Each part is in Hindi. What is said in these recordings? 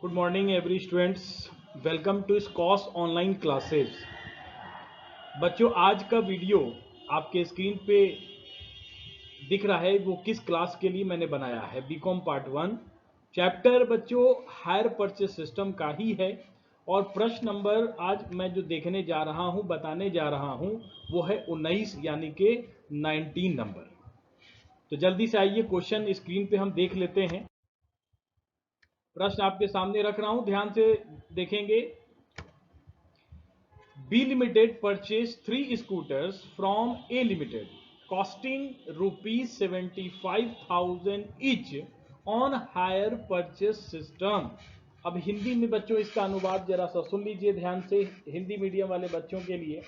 Good morning every students, welcome to Scos online classes. बच्चों, आज का वीडियो आपके स्क्रीन पे दिख रहा है वो किस क्लास के लिए मैंने बनाया है। बीकॉम पार्ट 1 चैप्टर बच्चों हायर परचेस सिस्टम का ही है। और प्रश्न नंबर आज मैं जो देखने जा रहा हूं, बताने जा रहा हूं, वो है 19 यानी कि 19 नंबर। तो जल्दी से आइए क्वेश्चन स्क्रीन पे हम देख लेते हैं। प्रश्न आपके सामने रख रहा हूं, ध्यान से देखेंगे। B Limited purchased 3 scooters from A Limited, costing rupees 75,000 each on hire purchase system। अब हिंदी में बच्चों इसका अनुवाद जरा सा सुन लीजिए ध्यान से, हिंदी मीडियम वाले बच्चों के लिए।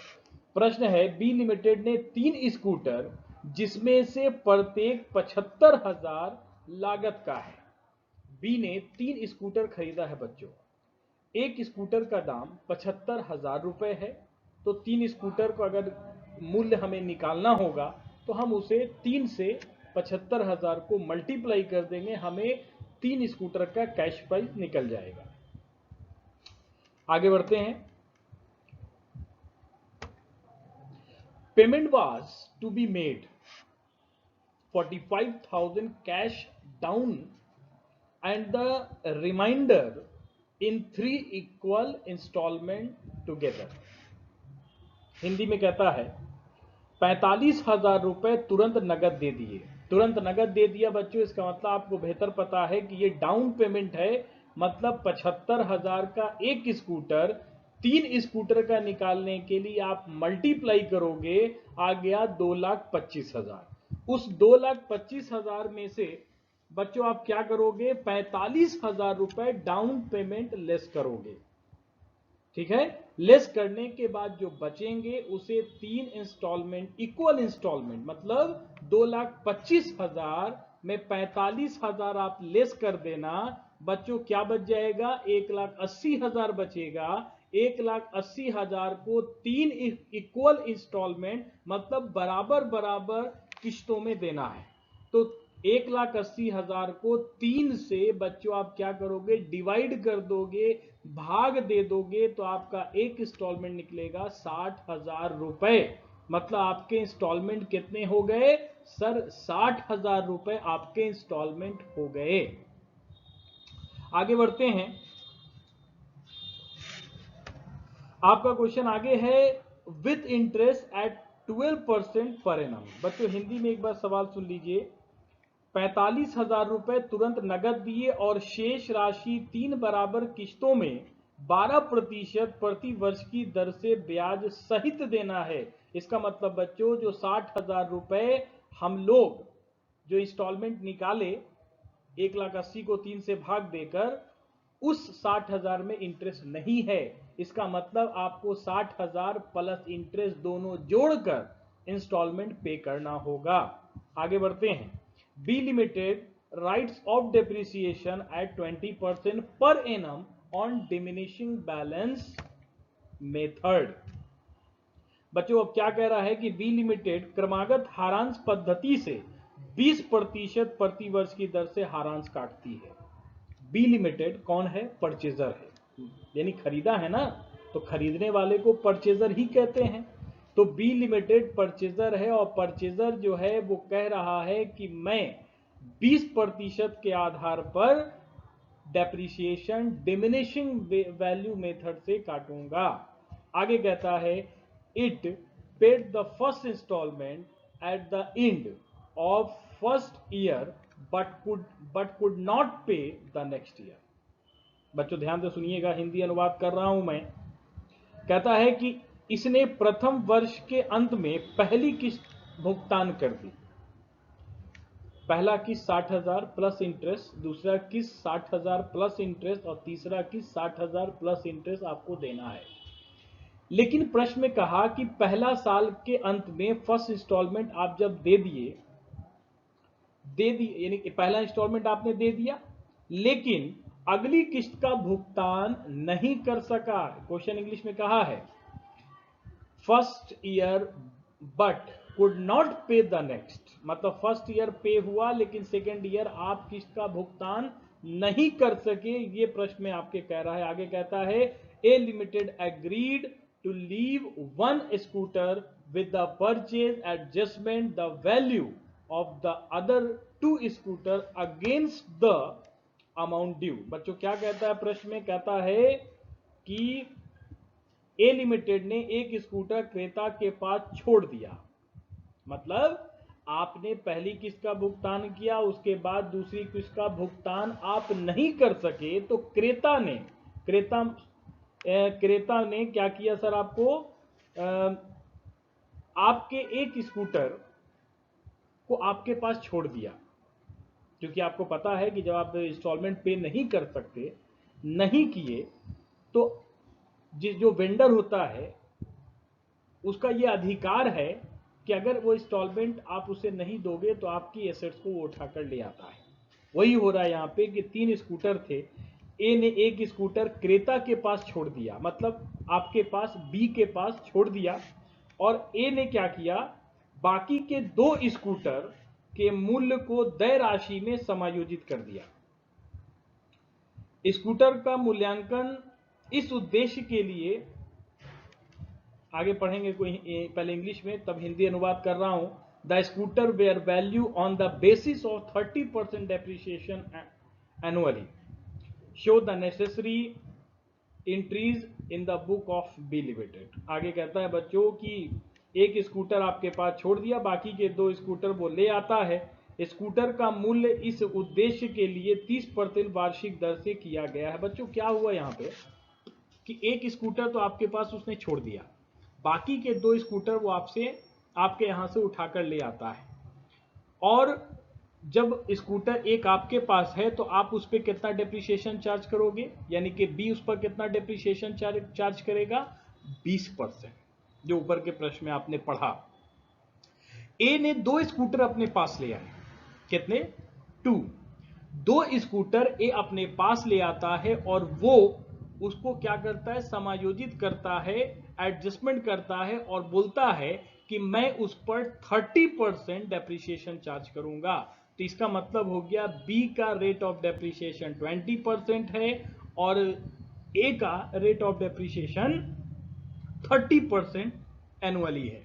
प्रश्न है, बी लिमिटेड ने 3 स्कूटर जिसमें से प्रत्येक 75,000 लागत का है। बी ने 3 स्कूटर खरीदा है बच्चों। एक स्कूटर का दाम 75,000 रुपए है। तो 3 स्कूटर को अगर मूल्य हमें निकालना होगा तो हम उसे 3 से 75,000 को मल्टीप्लाई कर देंगे, हमें 3 स्कूटर का कैश प्राइस निकल जाएगा। आगे बढ़ते हैं। Payment was to be made 45,000 cash down and the reminder in 3 equal instalment together. Hindi में कहता है 45,000 रुपए तुरंत नगद दे दिए। तुरंत नगद दे दिया बच्चों, इसका मतलब आपको बेहतर पता है कि ये डाउन पेमेंट है। मतलब 75,000 का एक स्कूटर, 3 स्कूटर का निकालने के लिए आप मल्टीप्लाई करोगे, आ गया 2,25,000। उस 2,25,000 में से बच्चों आप क्या करोगे, 45,000 रुपए डाउन पेमेंट लेस करोगे। ठीक है, लेस करने के बाद जो बचेंगे उसे 3 इंस्टॉलमेंट, इक्वल इंस्टॉलमेंट, मतलब 2,25,000 में 45,000 आप लेस कर देना। बच्चों क्या बच जाएगा, 1,80,000 बचेगा। 1,80,000 को 3 इक्वल इंस्टॉलमेंट, मतलब बराबर बराबर किस्तों में देना है। तो 1,80,000 को 3 से बच्चों आप क्या करोगे, डिवाइड कर दोगे, भाग दे दोगे, तो आपका एक इंस्टॉलमेंट निकलेगा 60,000 रुपए। मतलब आपके इंस्टॉलमेंट कितने हो गए सर, 60,000 रुपए आपके इंस्टॉलमेंट हो गए। आगे बढ़ते हैं। आपका क्वेश्चन आगे है, with interest eight 12% per annum. बच्चों हिंदी में एक बार सवाल सुन लीजिए। 45,000 रुपए तुरंत नगद दिए और शेष राशि 3 बराबर किस्तों में 12% प्रति वर्ष की दर से ब्याज सहित देना है। इसका मतलब बच्चों जो 60,000 रुपए हम लोग जो इंस्टॉलमेंट निकाले, 1,80,000 को 3 से भाग देकर, उस 60,000 में इंटरेस्ट नहीं है। इसका मतलब आपको 60,000 प्लस इंटरेस्ट दोनों जोड़कर इंस्टॉलमेंट पे करना होगा। आगे बढ़ते हैं। B limited writes off depreciation at 20% per annum on diminishing balance method. बच्चों अब क्या कह रहा है कि बी लिमिटेड क्रमागत हारांश पद्धति से 20% प्रति वर्ष की दर से हारांश काटती है। बी लिमिटेड कौन है, परचेजर है, यानी खरीदा है ना, तो खरीदने वाले को परचेजर ही कहते हैं। तो बी लिमिटेड परचेजर है और परचेजर जो है वो कह रहा है कि मैं 20% के आधार पर डेप्रिसिएशन डिमिनिशिंग वैल्यू मेथड से काटूंगा। आगे कहता है, it paid the first instalment at the end of first year but could not pay the next year. बच्चों ध्यान से सुनिएगा, हिंदी अनुवाद कर रहा हूं मैं। कहता है कि इसने प्रथम वर्ष के अंत में पहली किस्त भुगतान कर दी। पहला किस्त 60,000 प्लस इंटरेस्ट, दूसरा किस्त 60,000 प्लस इंटरेस्ट और तीसरा किस्त 60,000 प्लस इंटरेस्ट आपको देना है। लेकिन प्रश्न में कहा कि पहला साल के अंत में फर्स्ट इंस्टॉलमेंट आप जब दे दिए, यानी कि पहला इंस्टॉलमेंट आपने दे दिया, लेकिन अगली किस्त का भुगतान नहीं कर सका। क्वेश्चन इंग्लिश में कहा है, first year but could not pay the next, मतलब फर्स्ट ईयर पे हुआ लेकिन सेकेंड ईयर आप किस्त का भुगतान नहीं कर सके, ये प्रश्न में आपके कह रहा है। आगे कहता है A limited agreed to leave one scooter with the purchase adjustment the value of the other two scooter against the amount due. बच्चों क्या कहता है प्रश्न में, कहता है कि ए लिमिटेड ने एक स्कूटर क्रेता के पास छोड़ दिया, मतलब आपने पहली किस्त का भुगतान किया, उसके बाद दूसरी किस्त का भुगतान आप नहीं कर सके, तो क्रेता ने क्या किया सर, आपको आपके एक स्कूटर को आपके पास छोड़ दिया, क्योंकि आपको पता है कि जब आप इंस्टॉलमेंट पे नहीं कर सकते, नहीं किए, तो जो वेंडर होता है उसका ये अधिकार है कि अगर वो इंस्टॉलमेंट आप उसे नहीं दोगे तो आपकी एसेट्स को वो उठाकर ले आता है। वही हो रहा है यहाँ पे कि 3 स्कूटर थे, ए ने एक स्कूटर क्रेता के पास छोड़ दिया, मतलब आपके पास बी के पास छोड़ दिया, और ए ने क्या किया, बाकी के 2 स्कूटर के मूल्य को देय राशि में समायोजित कर दिया। स्कूटर का मूल्यांकन इस उद्देश्य के लिए, आगे पढ़ेंगे कोई पहले इंग्लिश में तब हिंदी अनुवाद कर रहा हूं। The scooter were value on the basis of 30% depreciation annually, show the necessary entries in the book of B limited. आगे कहता है बच्चों कि एक स्कूटर आपके पास छोड़ दिया, बाकी के 2 स्कूटर वो ले आता है। स्कूटर का मूल्य इस उद्देश्य के लिए 30% वार्षिक दर से किया गया है। बच्चों क्या हुआ यहाँ पे कि एक स्कूटर तो आपके पास उसने छोड़ दिया, बाकी के 2 स्कूटर वो आपके यहां से उठाकर ले आता है, और जब स्कूटर एक आपके पास है तो आप उस पर कितना डेप्रिसिएशन चार्ज करोगे, यानी कि बी उस पर कितना डेप्रिसिएशन चार्ज करेगा, 20%, जो ऊपर के प्रश्न में आपने पढ़ा। ए ने 2 स्कूटर अपने पास ले आए, कितने, 2 स्कूटर ए अपने पास ले आता है और वो उसको क्या करता है, समायोजित करता है, एडजस्टमेंट करता है और बोलता है कि मैं उस पर 30% डेप्रिसिएशन चार्ज करूंगा। तो इसका मतलब हो गया बी का रेट ऑफ डेप्रिसिएशन 20% है और ए का रेट ऑफ डेप्रिसिएशन 30% एनुअली है।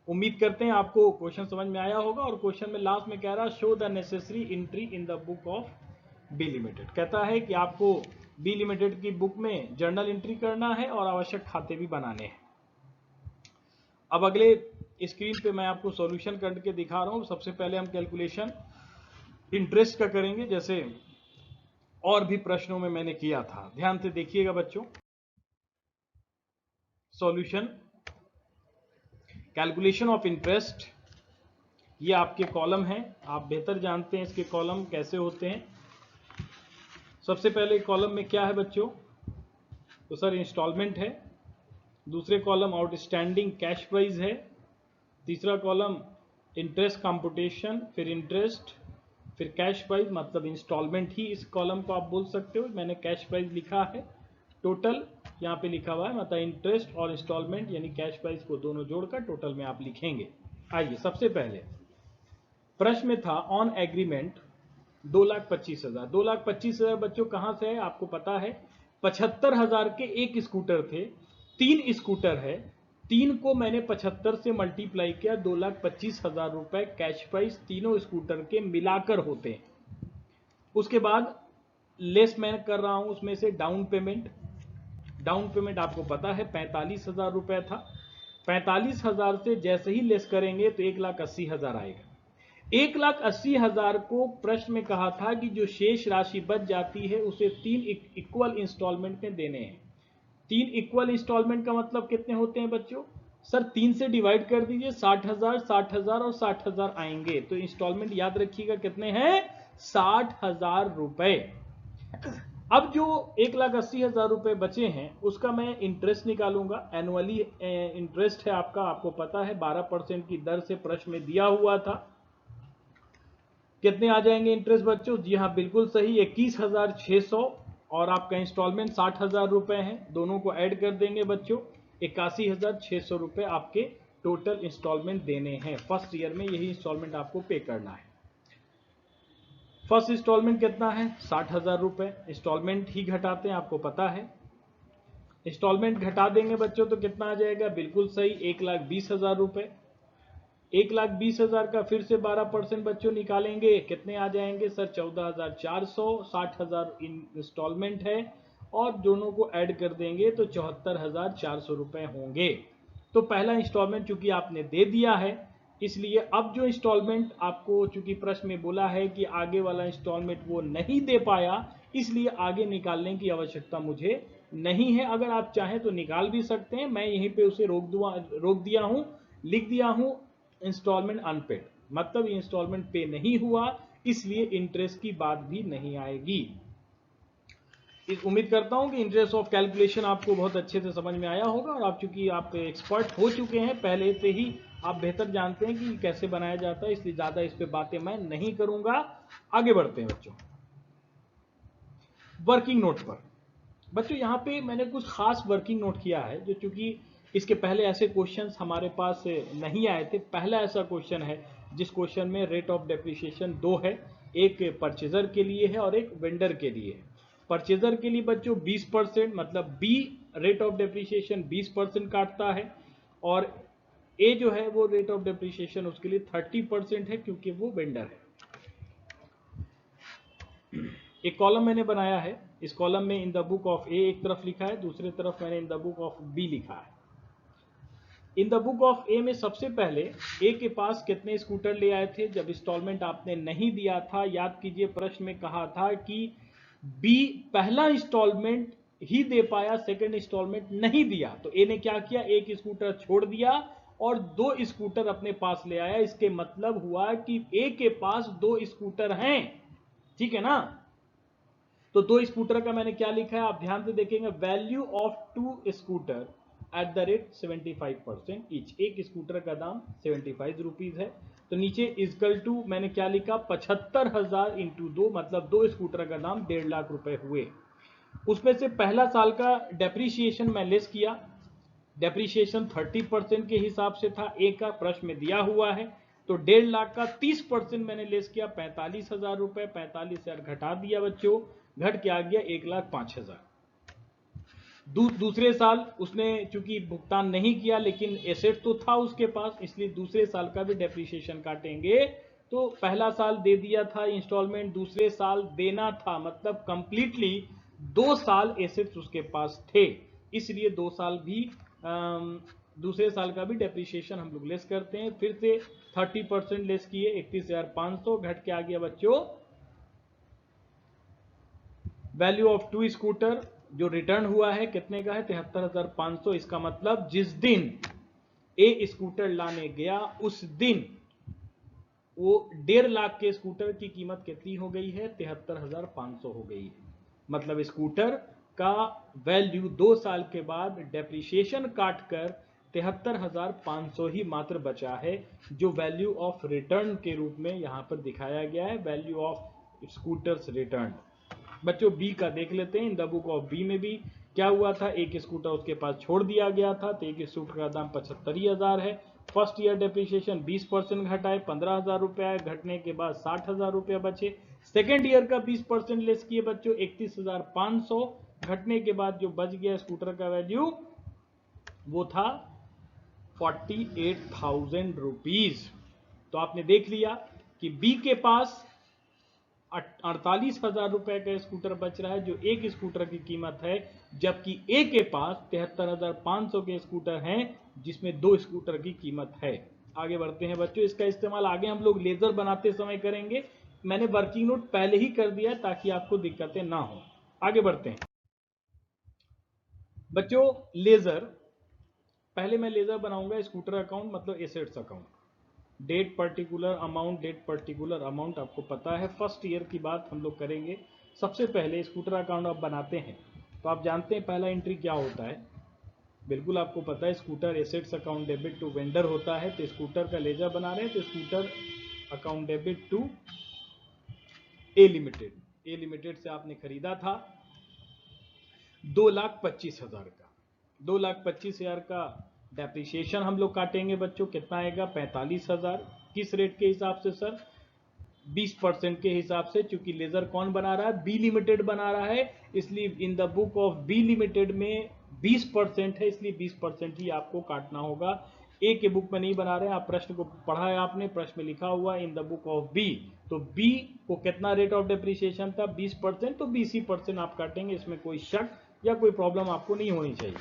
उम्मीद करते हैं आपको क्वेश्चन समझ में आया होगा। और क्वेश्चन में लास्ट में कह रहा है show the necessary entry in the book of B limited. कहता है कि आपको बी लिमिटेड की बुक में जर्नल एंट्री करना है और आवश्यक खाते भी बनाने हैं। अब अगले स्क्रीन पे मैं आपको सॉल्यूशन करके दिखा रहा हूं। सबसे पहले हम कैलकुलेशन इंटरेस्ट का करेंगे, जैसे और भी प्रश्नों में मैंने किया था। ध्यान से देखिएगा बच्चों, सॉल्यूशन कैलकुलेशन ऑफ इंटरेस्ट, ये आपके कॉलम हैं, आप बेहतर जानते हैं इसके कॉलम कैसे होते हैं। सबसे पहले कॉलम में क्या है बच्चों, तो सर इंस्टॉलमेंट है, दूसरे कॉलम आउटस्टैंडिंग कैश प्राइस है, तीसरा कॉलम इंटरेस्ट कंप्यूटेशन, फिर इंटरेस्ट, फिर कैश प्राइस, मतलब इंस्टॉलमेंट ही इस कॉलम को आप बोल सकते हो। मैंने कैश प्राइस लिखा है, टोटल यहाँ पे लिखा हुआ है, मतलब इंटरेस्ट और इंस्टॉलमेंट यानी कैश प्राइस को दोनों जोड़कर टोटल में आप लिखेंगे। आइए सबसे पहले प्रश्न में था ऑन एग्रीमेंट 2,25,000। 2,25,000 बच्चों कहां से है आपको पता है, 75,000 के एक स्कूटर थे, 3 स्कूटर है, 3 को मैंने 75 से मल्टीप्लाई किया, 2,25,000 रुपए कैश प्राइस तीनों स्कूटर के मिलाकर होते हैं। उसके बाद लेस मैं कर रहा हूं उसमें से डाउन पेमेंट। डाउन पेमेंट आपको पता है 45,000 रुपए था, 45,000 से जैसे ही लेस करेंगे तो 1,80,000 आएगा। 1,80,000 को प्रश्न में कहा था कि जो शेष राशि बच जाती है उसे 3 इक्वल इंस्टॉलमेंट में देने हैं। 3 इक्वल इंस्टॉलमेंट का मतलब कितने होते हैं बच्चों, सर 3 से डिवाइड कर दीजिए, 60,000, 60,000 और 60,000 आएंगे, तो इंस्टॉलमेंट याद रखिएगा कितने हैं, 60,000 रुपए। अब जो 1,80,000 रुपए बचे हैं उसका मैं इंटरेस्ट निकालूंगा। एनुअली इंटरेस्ट है आपका, आपको पता है 12% की दर से प्रश्न में दिया हुआ था। कितने आ जाएंगे इंटरेस्ट बच्चों, जी हाँ बिल्कुल सही, 21,600, और आपका इंस्टॉलमेंट 60,000 रुपए है, दोनों को ऐड कर देंगे बच्चों, 81,600 रुपए आपके टोटल इंस्टॉलमेंट देने हैं। फर्स्ट ईयर में यही इंस्टॉलमेंट आपको पे करना है। फर्स्ट इंस्टॉलमेंट कितना है? 60,000 रुपए। इंस्टॉलमेंट ही घटाते हैं, आपको पता है। इंस्टॉलमेंट घटा देंगे बच्चों तो कितना आ जाएगा? बिल्कुल सही, 1,20,000 रुपए। 1,20,000 का फिर से 12% बच्चों निकालेंगे, कितने आ जाएंगे सर? 14,400। 60,000 इंस्टॉलमेंट है और दोनों को ऐड कर देंगे तो 74,400 रुपए होंगे। तो पहला इंस्टॉलमेंट चूंकि आपने दे दिया है, इसलिए अब जो इंस्टॉलमेंट आपको चूंकि प्रश्न में बोला है कि आगे वाला इंस्टॉलमेंट वो नहीं दे पाया, इसलिए आगे निकालने की आवश्यकता मुझे नहीं है। अगर आप चाहें तो निकाल भी सकते हैं, मैं यहीं पे उसे रोक दिया हूं, लिख दिया हूं इंस्टॉलमेंट अनपेड, मतलब इंस्टॉलमेंट पे नहीं हुआ, इसलिए इंटरेस्ट की बात भी नहीं आएगी। उम्मीद करता हूं कि इंटरेस्ट ऑफ कैलकुलेशन आपको बहुत अच्छे से समझ में आया होगा, और आप चूंकि आप एक्सपर्ट हो चुके हैं पहले से ही, आप बेहतर जानते हैं कि कैसे बनाया जाता है, इसलिए ज्यादा इस पे बातें मैं नहीं करूंगा। आगे बढ़ते हैं बच्चों वर्किंग नोट पर। बच्चों यहां पे मैंने कुछ खास वर्किंग नोट किया है, जो चूंकि इसके पहले ऐसे क्वेश्चंस हमारे पास नहीं आए थे। पहला ऐसा क्वेश्चन है जिस क्वेश्चन में रेट ऑफ डेप्रिसिएशन 2 है, एक परचेजर के लिए है और एक वेंडर के लिए है। परचेजर के लिए बच्चों 20%, मतलब बी रेट ऑफ डेप्रिसिएशन 20% काटता है, और ए जो है वो रेट ऑफ डेप्रिसिएशन उसके लिए 30% है, क्योंकि वो वेंडर है। एक कॉलम मैंने बनाया है, इस कॉलम में in the book of A एक तरफ लिखा है, दूसरी तरफ मैंने in the book of B लिखा है। In the book of A में सबसे पहले ए के पास कितने स्कूटर ले आए थे जब इंस्टॉलमेंट आपने नहीं दिया था? याद कीजिए, प्रश्न में कहा था कि बी पहला इंस्टॉलमेंट ही दे पाया, सेकंड इंस्टॉलमेंट नहीं दिया। तो ए ने क्या किया? एक स्कूटर छोड़ दिया और 2 स्कूटर अपने पास ले आया। इसके मतलब हुआ कि ए के पास 2 स्कूटर हैं, ठीक है ना? तो 2 स्कूटर का मैंने क्या लिखा है, आप ध्यान से देखेंगे, value of 2 scooter eight the rate 75% each. एक स्कूटर का दाम 75 रुपीज है। तो नीचे इजकल टू मैंने क्या लिखा? 75,000 इंटू 2, मतलब 2 स्कूटर का दाम 1.5 लाख रुपए हुए। उसमें से पहला साल का डेप्रीशिएशन मैं लेस किया। डेप्रीशिएशन 30% के हिसाब से था, एक का प्रश्न में दिया हुआ है। तो 1.5 लाख का 30% मैंने लेस किया, 45,000 रुपए। 45,000 घटा दिया बच्चों, घट के आ गया 1,05,000। दूसरे साल उसने चूंकि भुगतान नहीं किया, लेकिन एसेट तो था उसके पास, इसलिए दूसरे साल का भी डेप्रीशिएशन काटेंगे। तो पहला साल दे दिया था इंस्टॉलमेंट, दूसरे साल देना था, मतलब कंप्लीटली 2 साल एसेट्स उसके पास थे, इसलिए 2 साल भी दूसरे साल का भी डेप्रीशिएशन हम लोग लेस करते हैं। फिर से 30% लेस किए, 31,500, घट के आ गया बच्चों वैल्यू ऑफ 2 स्कूटर जो रिटर्न हुआ है कितने का है? 73,500। इसका मतलब जिस दिन ए स्कूटर लाने गया उस दिन वो 1.5 लाख के स्कूटर की कीमत कितनी हो गई है? 73,500 हो गई है। मतलब स्कूटर का वैल्यू 2 साल के बाद डेप्रिसिएशन काट कर 73,500 ही मात्र बचा है, जो वैल्यू ऑफ रिटर्न के रूप में यहां पर दिखाया गया है, वैल्यू ऑफ स्कूटर्स रिटर्न। बच्चों बी का देख लेते हैं। In the book of B में भी क्या हुआ था? एक स्कूटर उसके पास छोड़ दिया गया था, तो एक स्कूटर का दाम 75,000 है। फर्स्ट ईयर डेप्रिसिएशन 20% घटाए, 15,000 रुपए आए, घटने के बाद 60,000 रुपए बचे। सेकेंड ईयर का 20% लेस किए बच्चों, 31,500, घटने के बाद जो बच गया स्कूटर का वैल्यू वो था 48,000 रुपीज। तो आपने देख लिया कि बी के पास 48,000 रुपए का स्कूटर बच रहा है, जो एक स्कूटर की कीमत है, जबकि ए के पास 73,500 के स्कूटर हैं, जिसमें 2 स्कूटर की कीमत है। आगे बढ़ते हैं बच्चों, इसका इस्तेमाल आगे हम लोग लेजर बनाते समय करेंगे। मैंने वर्किंग नोट पहले ही कर दिया ताकि आपको दिक्कतें ना हो। आगे बढ़ते हैं बच्चों, लेजर। पहले मैं लेजर बनाऊंगा स्कूटर अकाउंट, मतलब assets account. Date particular amount, date particular amount आपको पता है, फर्स्ट ईयर की बात हम लोग करेंगे। सबसे पहले स्कूटर अकाउंट आप बनाते हैं तो आप जानते हैं पहला एंट्री क्या होता है? बिल्कुल आपको पता है, scooter assets account debit to vendor होता है। तो स्कूटर का लेजर बना रहे हैं, तो scooter account debit to A limited. A limited से आपने खरीदा था 2,25,000 का। 2,25,000 का डेप्रिसिएशन हम लोग काटेंगे बच्चों, कितना आएगा 45,000। किस रेट के हिसाब से सर? 20% के हिसाब से, चूंकि लेजर कौन बना रहा है? बी लिमिटेड बना रहा है, इसलिए in the book of B limited में 20% है, इसलिए 20% ही आपको काटना होगा। ए के बुक में नहीं बना रहे हैं, आप प्रश्न को पढ़ा है आपने, प्रश्न में लिखा हुआ in the book of B. तो बी को कितना रेट ऑफ डेप्रिसिएशन था? 20%, तो 20% आप काटेंगे, इसमें कोई शक या कोई प्रॉब्लम आपको नहीं होनी चाहिए।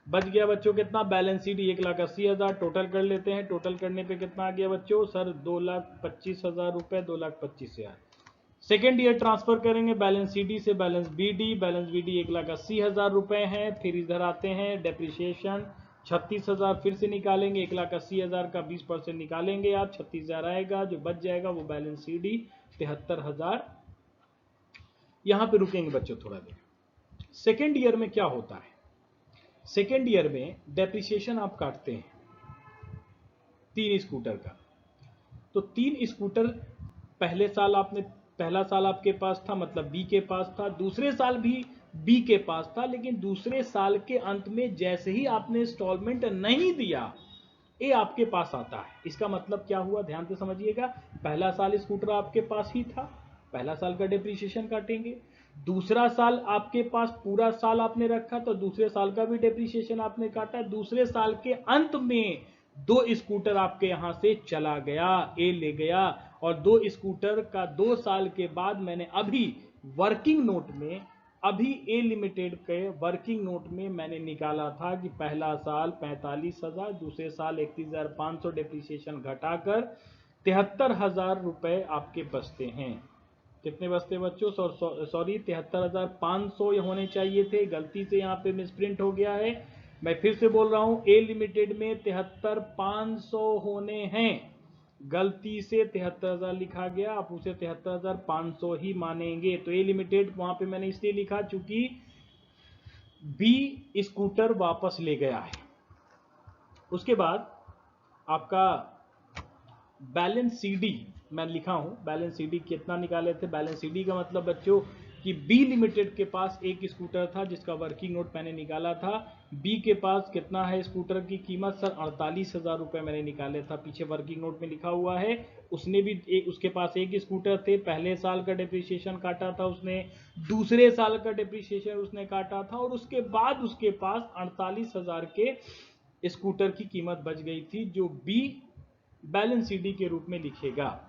बच गया बच्चों कितना? Balance sheet 1,80,000। टोटल कर लेते हैं, टोटल करने पे कितना आ गया बच्चों? सर 2,25,000 रुपए, 2,25,000। सेकेंड ईयर ट्रांसफर करेंगे बैलेंस सीडी से बैलेंस बीडी। बैलेंस बीडी 1,80,000 रुपए है। फिर इधर आते हैं डेप्रिसिएशन 36,000 फिर से निकालेंगे, 1,80,000 का 20% निकालेंगे आप, 36,000 आएगा। जो बच जाएगा वो बैलेंस सीडी 73,000। यहां पे रुकेंगे बच्चों थोड़ा देर। सेकेंड ईयर में क्या होता है? सेकेंड ईयर में डेप्रिसिएशन आप काटते हैं 3 स्कूटर का। तो 3 स्कूटर पहले साल आपने, पहला साल आपके पास था, मतलब बी के पास था, दूसरे साल भी बी के पास था, लेकिन दूसरे साल के अंत में जैसे ही आपने इंस्टॉलमेंट नहीं दिया, ए आपके पास आता है। इसका मतलब क्या हुआ? ध्यान से समझिएगा। पहला साल स्कूटर आपके पास ही था, पहला साल का डेप्रिसिएशन काटेंगे। दूसरा साल आपके पास पूरा साल आपने रखा, तो दूसरे साल का भी डेप्रिसिएशन आपने काटा। दूसरे साल के अंत में 2 स्कूटर आपके यहां से चला गया, ए ले गया, और 2 स्कूटर का 2 साल के बाद मैंने अभी वर्किंग नोट में, अभी ए लिमिटेड के वर्किंग नोट में मैंने निकाला था कि पहला साल 45,000, दूसरे साल 31,500 डेप्रिसिएशन घटाकर 73,000 रुपए आपके बचते हैं। कितने बचते बच्चों? सॉरी 73,500 होने चाहिए थे, गलती से यहाँ पे मिसप्रिंट हो गया है। मैं फिर से बोल रहा हूँ, ए लिमिटेड में 73,500 होने हैं, गलती से 73,000 लिखा गया, आप उसे 73,500 ही मानेंगे। तो ए लिमिटेड वहां पे मैंने इसलिए लिखा चूंकि बी स्कूटर वापस ले गया है। उसके बाद आपका बैलेंस सीडी मैं लिखा हूं, बैलेंस सीडी कितना निकाले थे? बैलेंस सीडी का मतलब बच्चों कि बी लिमिटेड के पास एक स्कूटर था जिसका वर्किंग नोट मैंने निकाला था। बी के पास कितना है स्कूटर की कीमत? सर 48,000 रुपए मैंने निकाले था, पीछे वर्किंग नोट में लिखा हुआ है। उसने भी उसके पास एक स्कूटर थे, पहले साल का डेप्रिसिएशन काटा था उसने, दूसरे साल का डेप्रिसिएशन उसने काटा था, और उसके बाद उसके पास 48,000 के स्कूटर की कीमत बच गई थी, जो बी बैलेंस सीडी के रूप में लिखेगा।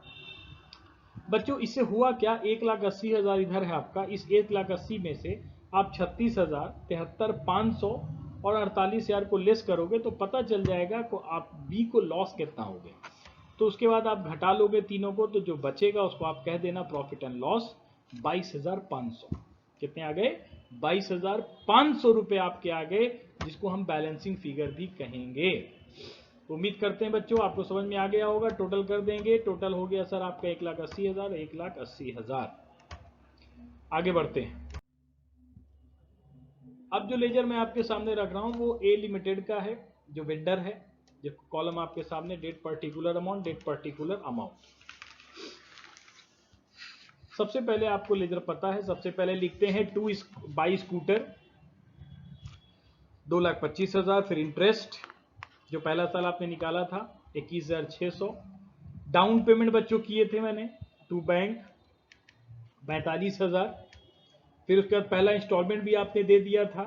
बच्चों इससे हुआ क्या? 1,80,000 इधर है आपका, इस 1,80,000 में से आप 36,000, 73,500 और 48,000 को लेस करोगे तो पता चल जाएगा को आप बी को लॉस कितना हो गया। तो उसके बाद आप घटा लोगे तीनों को, तो जो बचेगा उसको आप कह देना प्रॉफिट एंड लॉस 22,500। कितने आ गए? 22,500 रुपए आपके आ गए, जिसको हम बैलेंसिंग फिगर भी कहेंगे। उम्मीद करते हैं बच्चों आपको समझ में आ गया होगा। टोटल कर देंगे, टोटल हो गया सर आपका 1,80,000, 1,80,000। आगे बढ़ते हैं। अब जो लेजर मैं आपके सामने रख रहा हूं वो ए लिमिटेड का है, जो वेंडर है, जो कॉलम आपके सामने, date particular amount, date particular amount. सबसे पहले आपको लेजर पता है, सबसे पहले लिखते हैं 2 बाई स्कूटर 2,25,000, फिर इंटरेस्ट जो पहला साल आपने निकाला था 21,600। डाउन पेमेंट बच्चों किए थे मैंने टू बैंक 45,000। फिर उसके बाद पहला इंस्टॉलमेंट भी आपने दे दिया था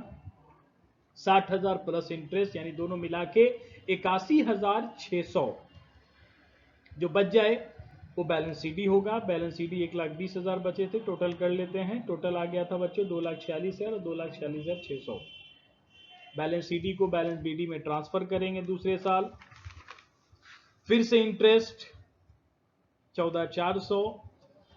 60,000 प्लस इंटरेस्ट, यानी दोनों मिला के 81,600। जो बच जाए वो बैलेंस सीडी होगा। बैलेंस सीडी 1,20,000 बचे थे, टोटल कर लेते हैं। टोटल आ गया था बच्चों 2,46,000 और 2,46,600। बैलेंस सीडी को बैलेंस बीडी में ट्रांसफर करेंगे दूसरे साल। फिर से इंटरेस्ट 14,400।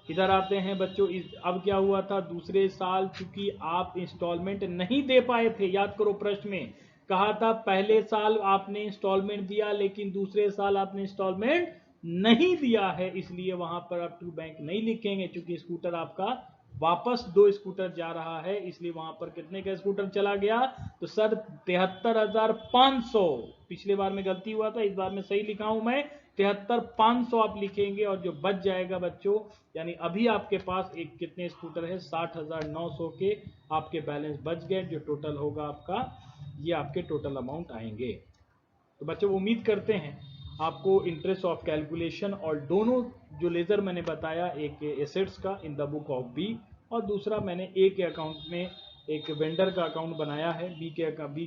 इधर आते हैं बच्चों, अब क्या हुआ था? दूसरे साल चूंकि आप इंस्टॉलमेंट नहीं दे पाए थे, याद करो प्रश्न में कहा था पहले साल आपने इंस्टॉलमेंट दिया लेकिन दूसरे साल आपने इंस्टॉलमेंट नहीं दिया है, इसलिए वहां पर आप टू बैंक नहीं लिखेंगे। चूंकि स्कूटर आपका वापस 2 स्कूटर जा रहा है, इसलिए वहां पर कितने का स्कूटर चला गया? तो सर 73,500। पिछले बार में गलती हुआ था, इस बार में सही लिखा हूं मैं, 73,500 आप लिखेंगे। और जो बच जाएगा बच्चों, यानी अभी आपके पास एक कितने स्कूटर है? 60,900 के आपके बैलेंस बच गए, जो टोटल होगा आपका, ये आपके टोटल अमाउंट आएंगे। तो बच्चों उम्मीद करते हैं आपको इंटरेस्ट ऑफ कैलकुलेशन और दोनों जो लेजर मैंने बताया, एक एसेट्स का in the book of B और दूसरा मैंने ए के अकाउंट में एक वेंडर का अकाउंट बनाया है बी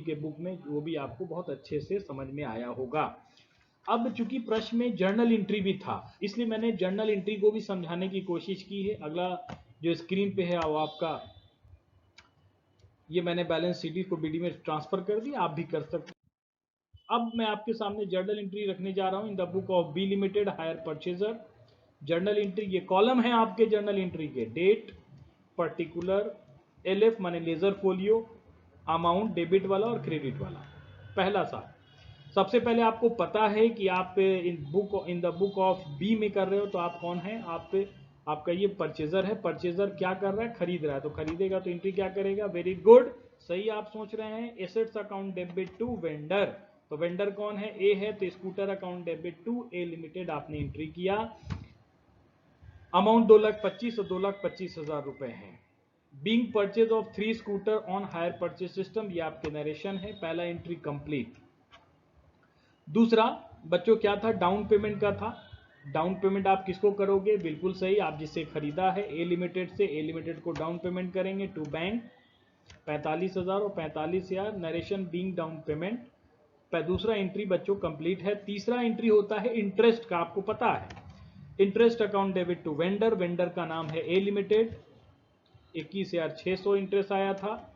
के बुक में, वो भी आपको बहुत अच्छे से समझ में आया होगा। अब चूंकि प्रश्न में जर्नल एंट्री भी था, इसलिए मैंने जर्नल एंट्री को भी समझाने की कोशिश की है। अगला जो स्क्रीन पे है वो आपका, ये मैंने बैलेंस शीट को बीडी में ट्रांसफर कर दिया, आप भी कर सकते हैं। अब मैं आपके सामने जर्नल एंट्री रखने जा रहा हूं in the book of B limited hire purchaser. Journal entry, ये कॉलम है आपके जर्नल एंट्री के, डेट, पर्टिकुलर, एलएफ माने लेजर फोलियो, अमाउंट डेबिट वाला और क्रेडिट वाला। पहला साल, सबसे पहले आपको पता है कि आप in the book of B में कर रहे हो, तो आप कौन है, आपका ये परचेजर है। परचेजर क्या कर रहा है, खरीद रहा है, तो खरीदेगा तो एंट्री क्या करेगा, वेरी गुड, सही आप सोच रहे हैं। Assets account debit to vendor, तो वेंडर कौन है, ए है, तो scooter account debit to A limited आपने एंट्री किया। अमाउंट 2,25,000 और 2,25,000 रुपए है। Being purchase of 3 scooter on hire purchase system, ये आपके नरेशन है, पहला एंट्री कंप्लीट। दूसरा बच्चों क्या था, डाउन पेमेंट का था। डाउन पेमेंट आप किसको करोगे, बिल्कुल सही, आप जिससे खरीदा है ए लिमिटेड से, ए लिमिटेड को डाउन पेमेंट करेंगे टू बैंक 45,000 और 45,000, नरेशन बीइंग डाउन पेमेंट। दूसरा एंट्री बच्चों कंप्लीट है। तीसरा एंट्री होता है इंटरेस्ट का, आपको पता है, interest account debit to vendor, vendor का नाम है ए लिमिटेड, 21,600 इंटरेस्ट आया था।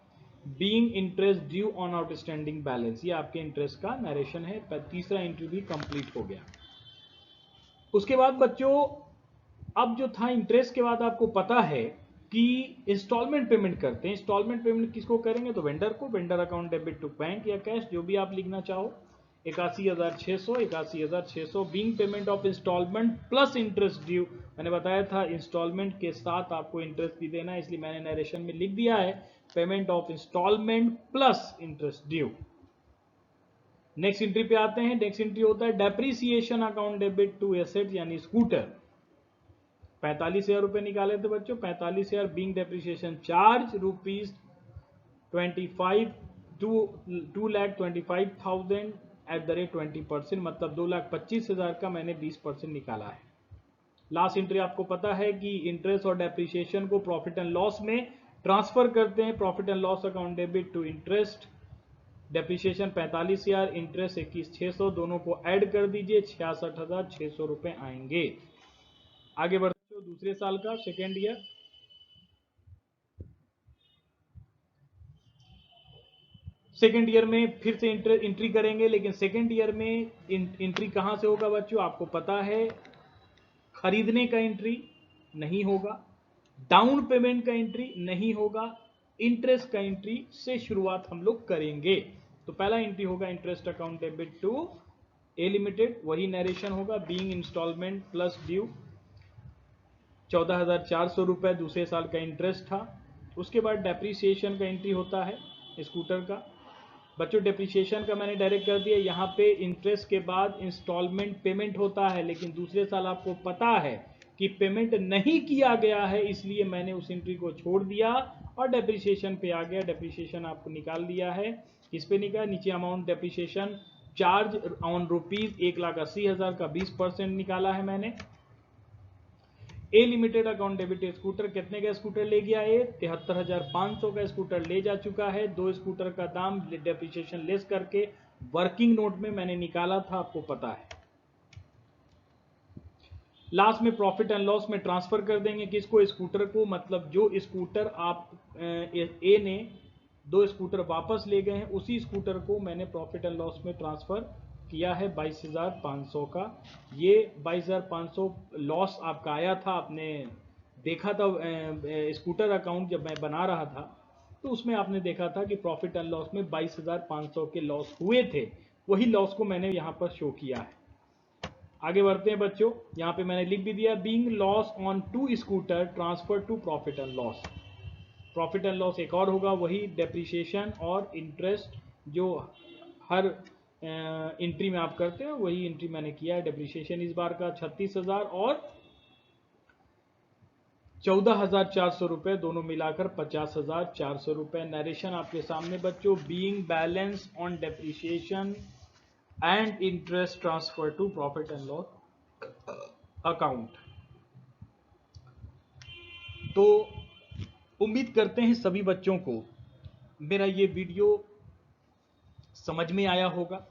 Being interest due on outstanding balance, ये आपके इंटरेस्ट का नरेशन है। तीसरा एंट्री भी कंप्लीट हो गया। उसके बाद बच्चों अब जो था इंटरेस्ट के बाद आपको पता है कि इंस्टॉलमेंट पेमेंट करते हैं। इंस्टॉलमेंट पेमेंट किसको करेंगे, तो वेंडर को, vendor account debit to bank या कैश, जो भी आप लिखना चाहो। 81,600 being payment of instalment plus interest due, मैंने बताया था इंस्टॉलमेंट के साथ आपको इंटरेस्ट भी देना है, इसलिए मैंने नरेशन में लिख दिया है payment of instalment plus interest due. Next entry पे आते हैं। नेक्स्ट एंट्री होता है depreciation account debit to asset यानी स्कूटर, 45,000 रुपए निकाले थे बच्चों। 45,000 being depreciation charge rupees 2,25,000 at the rate 20%, मतलब 2,25,000 का मैंने 20% निकाला है। लास्ट एंट्री आपको पता है कि इंटरेस्ट और डेप्रीसिएशन को प्रॉफिट एंड लॉस में ट्रांसफर करते हैं। Profit and loss account debit to interest, depreciation 45,000, interest 21,600, दोनों को ऐड कर दीजिए, 66,600 रुपए आएंगे। आगे बढ़ते हैं दूसरे साल का, सेकेंड ईयर। सेकेंड ईयर में फिर से एंट्री करेंगे, लेकिन सेकेंड ईयर में एंट्री कहां से होगा बच्चों, आपको पता है, खरीदने का एंट्री नहीं होगा, डाउन पेमेंट का एंट्री नहीं होगा, इंटरेस्ट का एंट्री से शुरुआत हम लोग करेंगे। तो पहला एंट्री होगा interest account debit to A limited, वही नरेशन होगा, बीइंग इंस्टॉलमेंट प्लस ड्यू, 14,400 रुपए दूसरे साल का इंटरेस्ट था। उसके बाद डेप्रीसिएशन का एंट्री होता है स्कूटर का। बच्चों डेप्रीसिएशन का मैंने डायरेक्ट कर दिया, यहाँ पे इंटरेस्ट के बाद इंस्टॉलमेंट पेमेंट होता है, लेकिन दूसरे साल आपको पता है कि पेमेंट नहीं किया गया है, इसलिए मैंने उस एंट्री को छोड़ दिया और डेप्रीसिएशन पे आ गया। डेप्रीसिएशन आपको निकाल दिया है, किस पे निकाला, नीचे amount depreciation charge on rupees 1,80,000 का 20% निकाला है मैंने। ए लिमिटेड अकाउंट डेबिट स्कूटर, कितने का स्कूटर ले गया, 73,500 का स्कूटर ले जा चुका है। 2 स्कूटर का दाम डेप्रीसिएशन लेस करके वर्किंग नोट में मैंने निकाला था, आपको पता है। लास्ट में प्रॉफिट एंड लॉस में ट्रांसफर कर देंगे, किसको, स्कूटर को, मतलब जो स्कूटर आप ए ने 2 स्कूटर वापस ले गए हैं, उसी स्कूटर को मैंने प्रॉफिट एंड लॉस में ट्रांसफर किया है 22,500 का। ये 22,500 लॉस आपका आया था, आपने देखा था स्कूटर अकाउंट जब मैं बना रहा था, तो उसमें आपने देखा था कि प्रॉफिट एंड लॉस में 22,500 के लॉस हुए थे, वही लॉस को मैंने यहाँ पर शो किया है। आगे बढ़ते हैं बच्चों, यहाँ पे मैंने लिख भी दिया, being loss on 2 scooter transfer to profit and loss. Profit and loss एक और होगा, वही डेप्रीसिएशन और इंटरेस्ट जो हर एंट्री में आप करते हो, वही एंट्री मैंने किया है। डेप्रीसिएशन इस बार का 36,000 और 14,400 रुपए, दोनों मिलाकर 50,400 रुपए। नरेशन आपके सामने बच्चों, being balance on depreciation and interest transfer to profit and loss account. तो उम्मीद करते हैं सभी बच्चों को मेरा ये वीडियो समझ में आया होगा।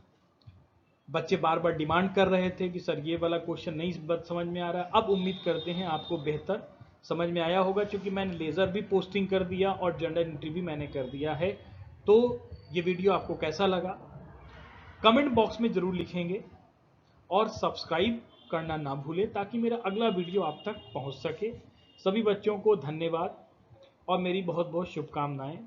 बच्चे बार बार डिमांड कर रहे थे कि सर ये वाला क्वेश्चन नहीं समझ में आ रहा। अब उम्मीद करते हैं आपको बेहतर समझ में आया होगा, क्योंकि मैंने लेज़र भी पोस्टिंग कर दिया और जनरल एंट्री भी मैंने कर दिया है। तो ये वीडियो आपको कैसा लगा कमेंट बॉक्स में ज़रूर लिखेंगे और सब्सक्राइब करना ना भूलें ताकि मेरा अगला वीडियो आप तक पहुंच सके। सभी बच्चों को धन्यवाद और मेरी बहुत बहुत शुभकामनाएं।